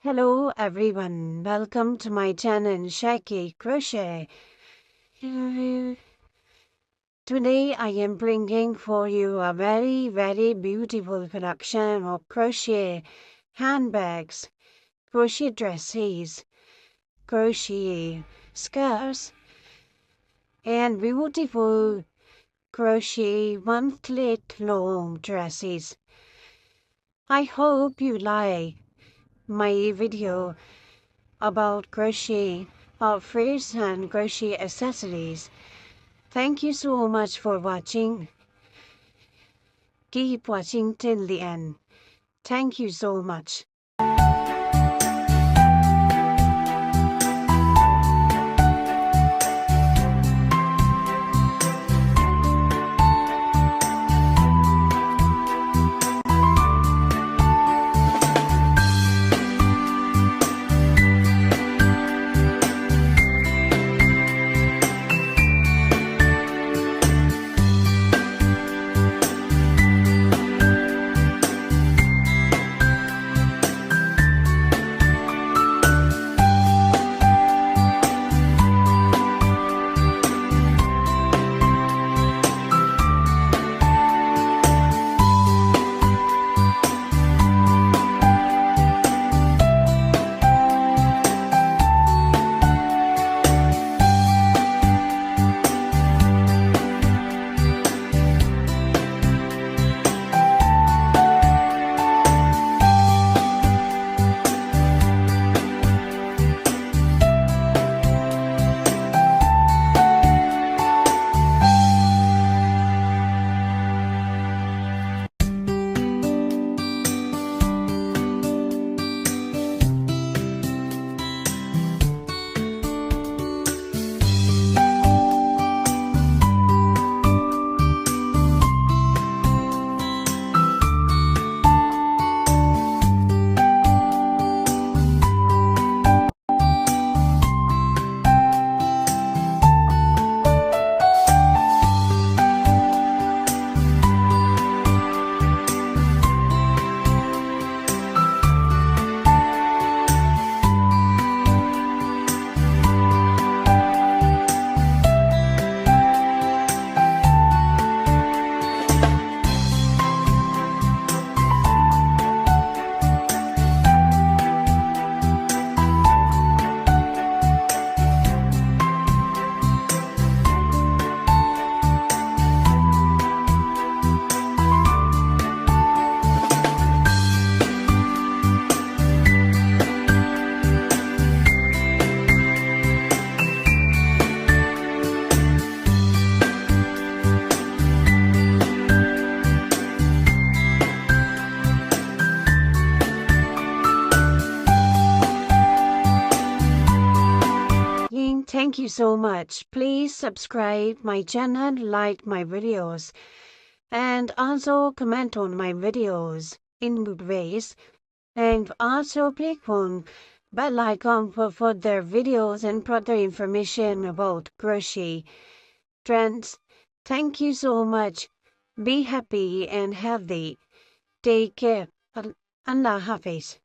Hello everyone, welcome to my channel Shaky Crochet. Today I am bringing for you a very beautiful production of crochet handbags, crochet dresses, crochet skirts, and beautiful crochet 1-slit long dresses. I hope you like my video about crochet outfits and crochet accessories. Thank you so much for watching. Keep watching till the end. Thank you so much. Thank you so much. Please subscribe my channel, like my videos, and also comment on my videos in good ways. And also click on bell icon for further videos and further information about crochet trends. Thank you so much. Be happy and healthy. Take care. Allah Hafiz.